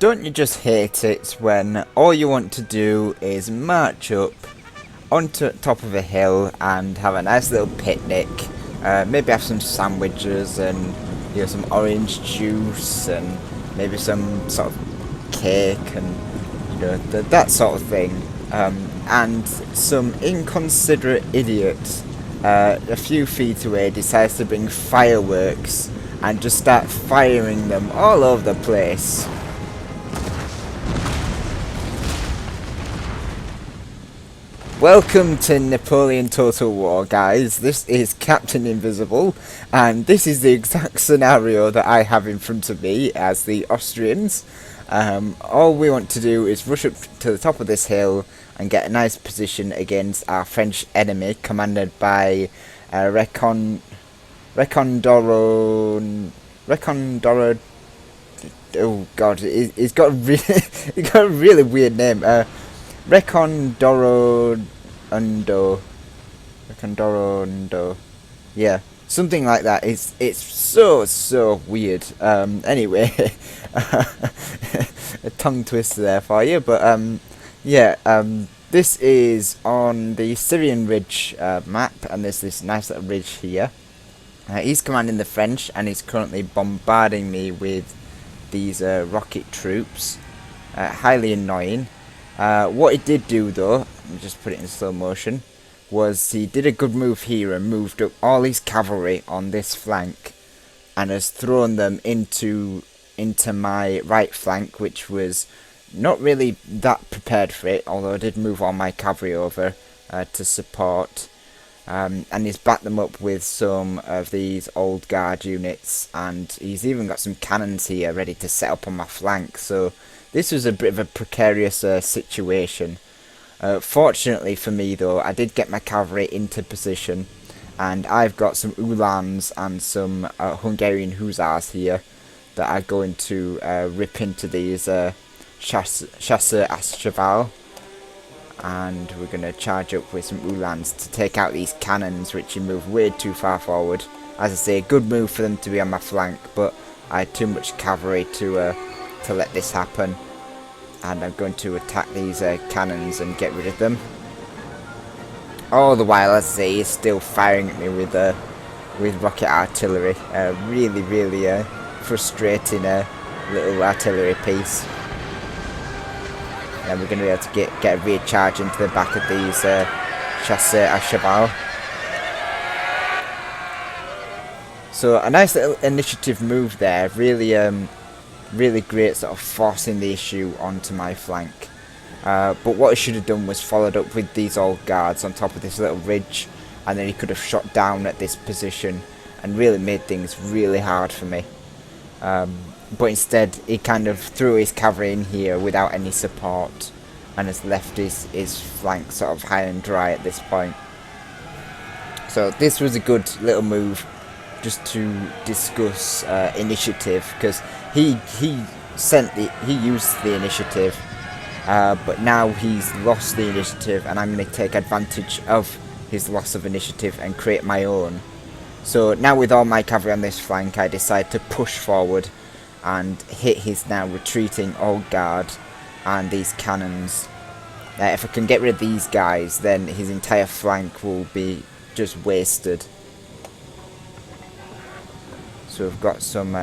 Don't you just hate it when all you want to do is march up onto top of a hill and have a nice little picnic, maybe have some sandwiches and some orange juice and maybe some sort of cake and that sort of thing, and some inconsiderate idiot a few feet away decides to bring fireworks and just start firing them all over the place. Welcome to Napoleon Total War, guys. This is Captain Invisible, and this is the exact scenario that I have in front of me as the Austrians. All we want to do is rush up to the top of this hill and get a nice position against our French enemy, commanded by Recondoro. Oh God, he's got a really weird name. Recondorondo, yeah, something like that. It's so weird. Anyway, a tongue twister there for you, but yeah. This is on the Syrian Ridge map, and there's this nice little ridge here. He's commanding the French, and he's currently bombarding me with these rocket troops. Highly annoying. What he did do, though, let me just put it in slow motion, was he did a good move here and moved up all his cavalry on this flank and has thrown them into my right flank, which was not really that prepared for it, although I did move all my cavalry over to support, and he's backed them up with some of these old guard units, and he's even got some cannons here ready to set up on my flank. So this was a bit of a precarious situation. Fortunately for me, though, I did get my cavalry into position, and I've got some Uhlans and some Hungarian Hussars here that are going to rip into these Chasseurs à Cheval, and we're going to charge up with some Uhlans to take out these cannons, which you move way too far forward. As I say, good move for them to be on my flank, but I had too much cavalry to let this happen, and I'm going to attack these cannons and get rid of them. All the while, as I say, he's still firing at me with rocket artillery. Really frustrating little artillery piece. And we're going to be able to get a rear charge into the back of these Chasseurs à Cheval. So a nice little initiative move there. Really great, sort of forcing the issue onto my flank. But what I should have done was followed up with these old guards on top of this little ridge, and then he could have shot down at this position and really made things really hard for me. But instead he kind of threw his cavalry in here without any support and has left his flank sort of high and dry at this point. So this was a good little move just to discuss initiative, because he used the initiative, but now he's lost the initiative, and I'm going to take advantage of his loss of initiative and create my own. So now with all my cavalry on this flank, I decide to push forward and hit his now retreating old guard and these cannons. If I can get rid of these guys, then his entire flank will be just wasted. So we've got some,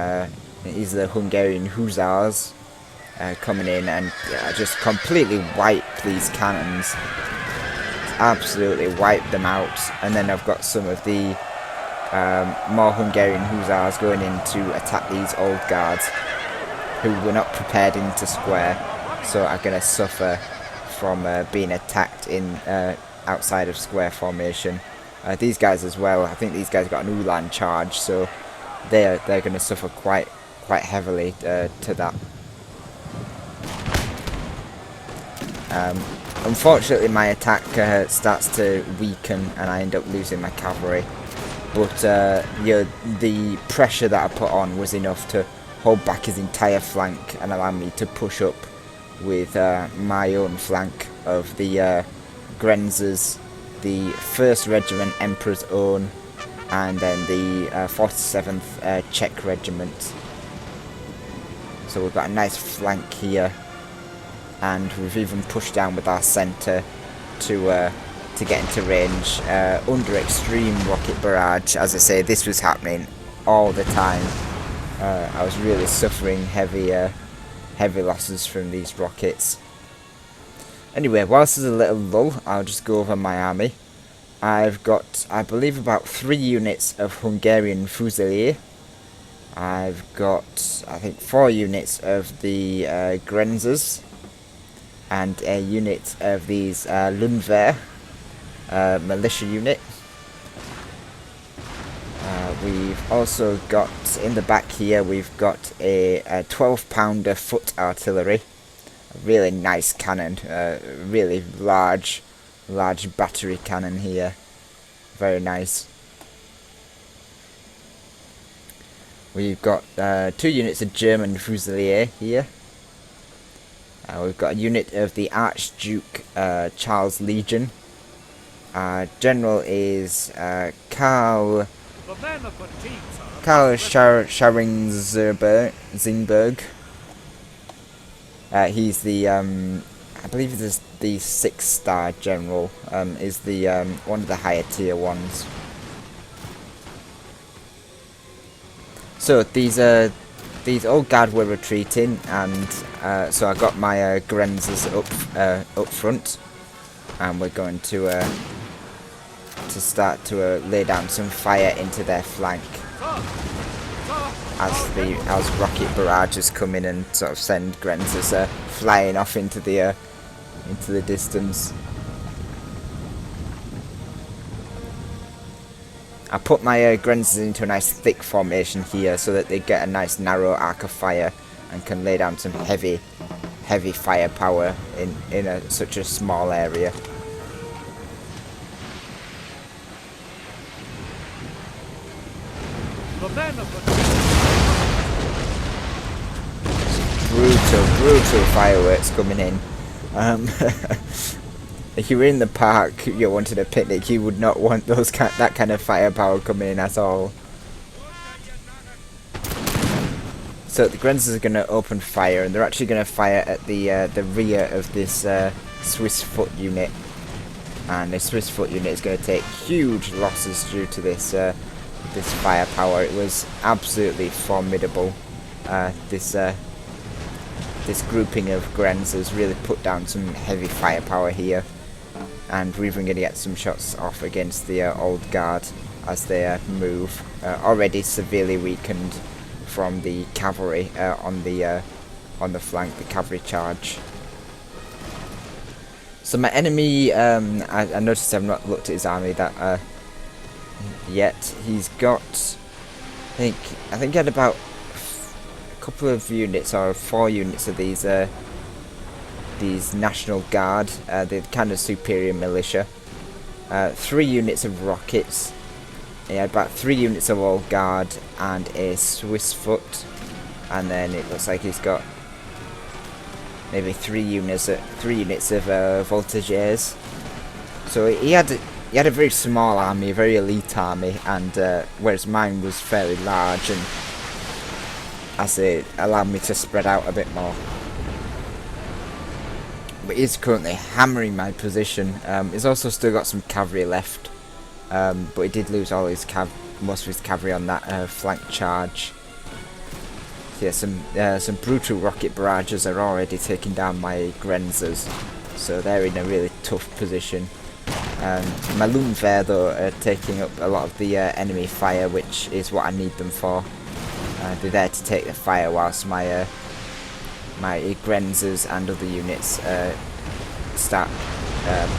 these are the Hungarian Hussars coming in, and just completely wipe these cannons. Absolutely wipe them out. And then I've got some of the more Hungarian Hussars going in to attack these old guards who were not prepared into square, so are going to suffer from being attacked in outside of square formation. These guys as well, I think these guys got an Uhlan charge, so they're going to suffer quite heavily to that. Unfortunately, my attack starts to weaken and I end up losing my cavalry. But the pressure that I put on was enough to hold back his entire flank and allow me to push up with my own flank of the Grenzers, the 1st Regiment Emperor's Own, and then the 47th Czech Regiment. So we've got a nice flank here, and we've even pushed down with our centre to get into range under extreme rocket barrage. As I say, this was happening all the time. I was really suffering heavy losses from these rockets. Anyway, whilst there's a little lull, I'll just go over my army. I've got, I believe, about 3 units of Hungarian Fusilier. I've got, I think, 4 units of the Grenzers, and a unit of these Lundwehr militia unit. We've also got, in the back here, we've got a 12-pounder foot artillery. A really nice cannon, really large battery cannon here. Very nice. We've got 2 units of German Fusilier here. We've got a unit of the Archduke Charles Legion. General is Karl Scharingsberg. He's the I believe this the 6-star general. Is the one of the higher tier ones. So these old guard were retreating, and so I got my Grenzers up front, and we're going to start to lay down some fire into their flank as rocket barrages come in and sort of send Grenzers flying off into the distance. I put my Grenzers into a nice thick formation here so that they get a nice narrow arc of fire and can lay down some heavy firepower in such a small area. Brutal fireworks coming in. If you were in the park, you wanted a picnic, you would not want that kind of firepower coming in at all. So the Grenzers are going to open fire, and they're actually going to fire at the rear of this Swiss foot unit. And the Swiss foot unit is going to take huge losses due to this firepower. It was absolutely formidable. This grouping of Grenzers really put down some heavy firepower here, and we're even going to get some shots off against the old guard as they move. Already severely weakened from the cavalry on the flank, the cavalry charge. So my enemy, I noticed I've not looked at his army that yet. He's got, I think he had about a couple of units or 4 units of these National Guard, the kind of superior militia. 3 units of rockets. He had about 3 units of old guard and a Swiss foot, and then it looks like he's got maybe 3 units of voltigeurs. So he had a very small army, a very elite army, and whereas mine was fairly large, and as it allowed me to spread out a bit more. But he's currently hammering my position. He's also still got some cavalry left, but he did lose all his most of his cavalry on that flank charge. So yeah, some brutal rocket barrages are already taking down my Grenzers, so they're in a really tough position. My Lundwehr though are taking up a lot of the enemy fire, which is what I need them for. They're there to take the fire whilst my Grenzers and other units start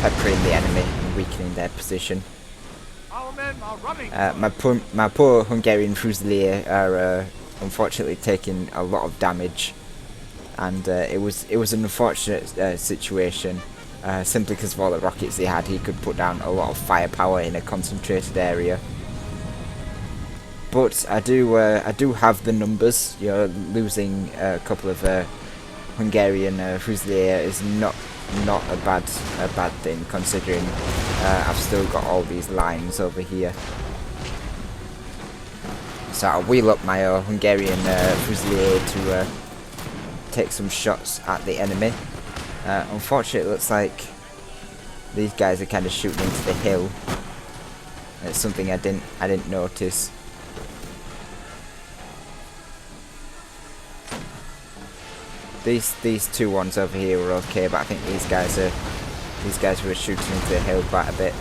peppering the enemy and weakening their position. Our men are running. My poor Hungarian Fusilier are unfortunately taking a lot of damage, and it was an unfortunate situation. Simply because of all the rockets he had, he could put down a lot of firepower in a concentrated area. But I do have the numbers. You know, losing a couple of Hungarian Fusilier is not a bad thing, considering I've still got all these lines over here. So I'll wheel up my Hungarian Fusilier take some shots at the enemy. Unfortunately, it looks like these guys are kind of shooting into the hill. It's something I didn't notice. These two ones over here were okay, but I think these guys were shooting into the hill quite a bit.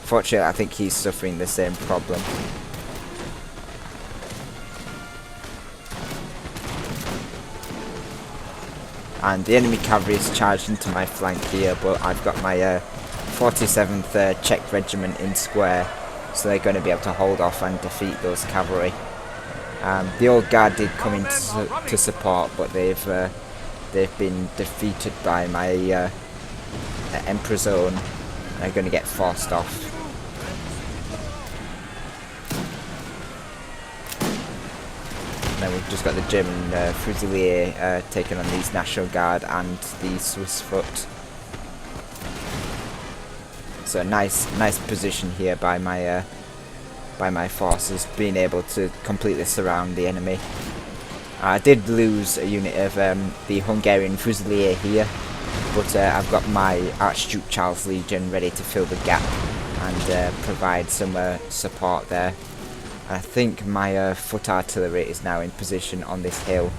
Fortunately, I think he's suffering the same problem. And the enemy cavalry is charged into my flank here, but I've got my 47th Czech regiment in square, so they're going to be able to hold off and defeat those cavalry. The old guard did come in to support, but they've been defeated by my Emperor's Own, and are going to get forced off. And then we've just got the German Fusilier taking on these National Guard and the Swiss Foot. So nice position here by my forces, being able to completely surround the enemy. I did lose a unit of the Hungarian Fusilier here, but I've got my Archduke Charles Legion ready to fill the gap and provide some support there. I think my foot artillery is now in position on this hill.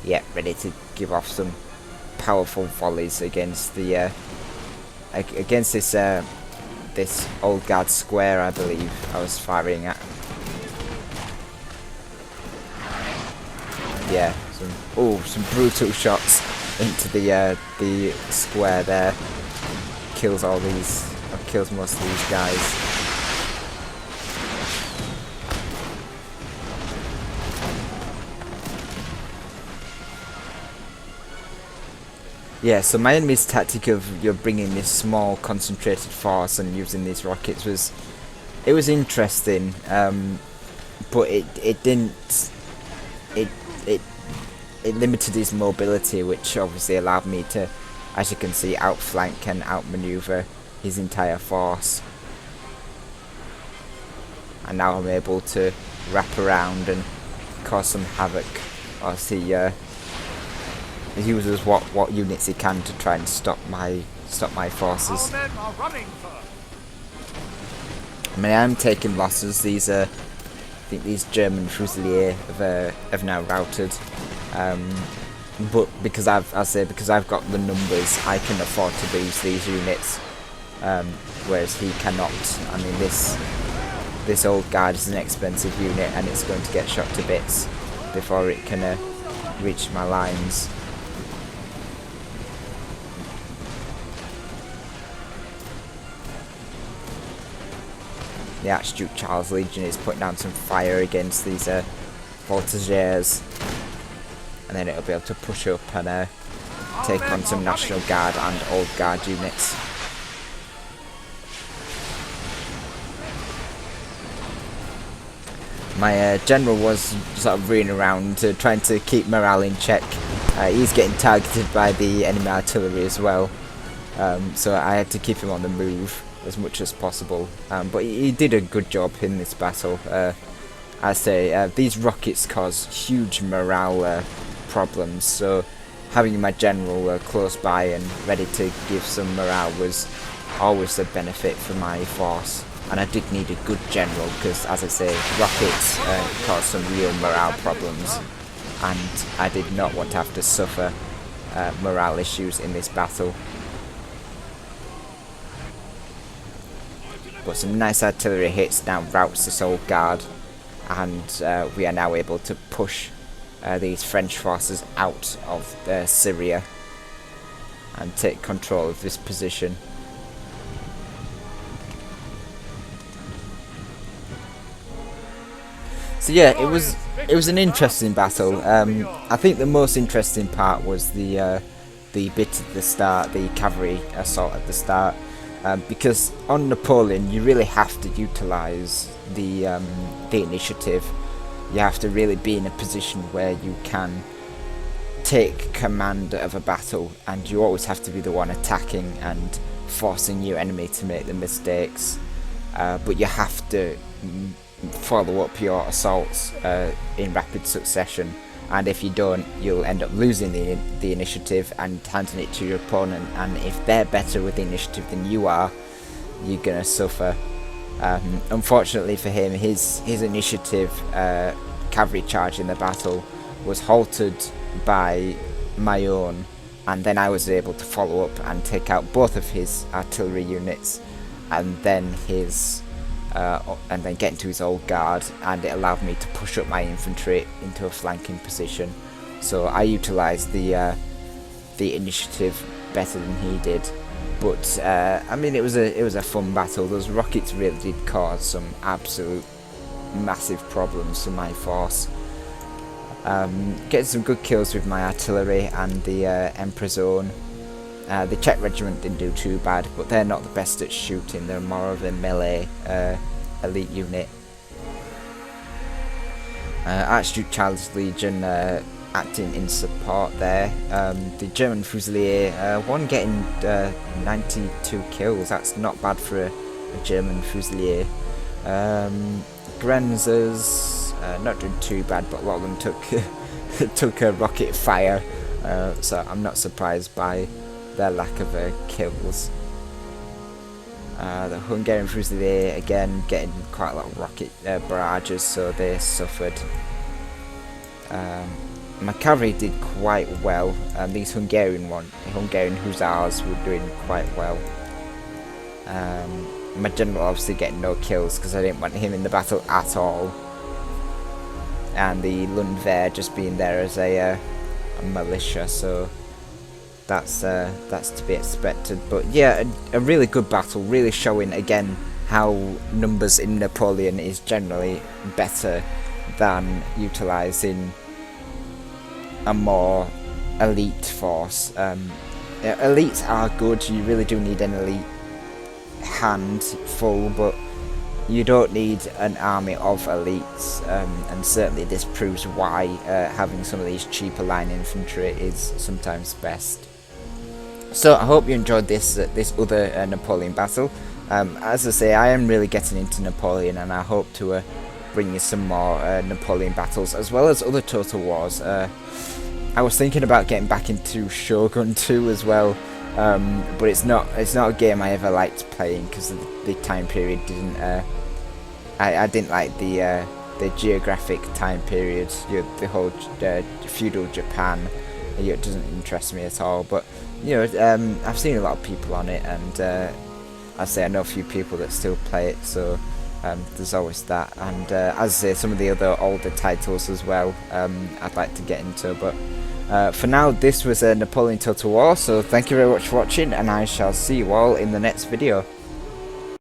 Yep, ready to give off some powerful volleys against the against this old guard square, I believe I was firing at. Yeah, some brutal shots into the square there. Kills most of these guys. Yeah, so my enemy's tactic of bringing this small concentrated force and using these rockets was interesting, but it limited his mobility, which obviously allowed me to, as you can see, outflank and outmaneuver his entire force. And now I'm able to wrap around and cause some havoc as he uses what units he can to try and stop my forces. Our men are running, sir. I mean, I am taking losses. These I think these German Fusilier have now routed. But because I've got the numbers, I can afford to lose these units, whereas he cannot. I mean, this old guard is an expensive unit, and it's going to get shot to bits before it can reach my lines. The Archduke Charles Legion is putting down some fire against these voltigeurs, and then it'll be able to push up and take on some National Guard and Old Guard units. My general was sort of running around trying to keep morale in check. He's getting targeted by the enemy artillery as well, so I had to keep him on the move as much as possible, but he did a good job in this battle. I say these rockets cause huge morale problems, so having my general close by and ready to give some morale was always a benefit for my force, and I did need a good general because, as I say, rockets cause some real morale problems, and I did not want to have to suffer morale issues in this battle. But some nice artillery hits now routs this old guard, and we are now able to push these French forces out of Syria and take control of this position. So yeah, it was an interesting battle. I think the most interesting part was the bit at the start, the cavalry assault at the start. Because on Napoleon, you really have to utilise the initiative. You have to really be in a position where you can take command of a battle, and you always have to be the one attacking and forcing your enemy to make the mistakes. But you have to follow up your assaults in rapid succession, and if you don't, you'll end up losing the initiative and handing it to your opponent, and if they're better with the initiative than you are, you're gonna suffer. Unfortunately for him, his initiative cavalry charge in the battle was halted by my own, and then I was able to follow up and take out both of his artillery units, and then get into his old guard, and it allowed me to push up my infantry into a flanking position. So I utilised the initiative better than he did. But I mean, it was a fun battle. Those rockets really did cause some absolute massive problems for my force. Getting some good kills with my artillery and the Emperor's Own. The Czech regiment didn't do too bad, but they're not the best at shooting. They're more of a melee elite unit. Archduke Charles' Legion acting in support there. The German Fusilier, one getting 92 kills. That's not bad for a German Fusilier. Grenzers, not doing too bad, but a lot of them took a rocket fire, so I'm not surprised by their lack of kills. The Hungarian Fusilier again getting quite a lot of rocket barrages, so they suffered. My cavalry did quite well. These Hungarian Hussars were doing quite well. My general obviously getting no kills because I didn't want him in the battle at all. And the Lundwehr just being there as a militia, so that's to be expected. But yeah, a really good battle, really showing again how numbers in Napoleon is generally better than utilising a more elite force. Elites are good, you really do need an elite handful, but you don't need an army of elites, and certainly this proves why having some of these cheaper line infantry is sometimes best. So I hope you enjoyed this other Napoleon battle. As I say, I am really getting into Napoleon, and I hope to bring you some more Napoleon battles as well as other Total Wars. I was thinking about getting back into Shogun 2 as well, but it's not a game I ever liked playing because the time period didn't. I didn't like the geographic time period, the whole feudal Japan. It doesn't interest me at all. But I've seen a lot of people on it, and I say I know a few people that still play it. So there's always that, and as I say, some of the other older titles as well. I'd like to get into, but. For now, this was a Napoleon Total War, so thank you very much for watching, and I shall see you all in the next video.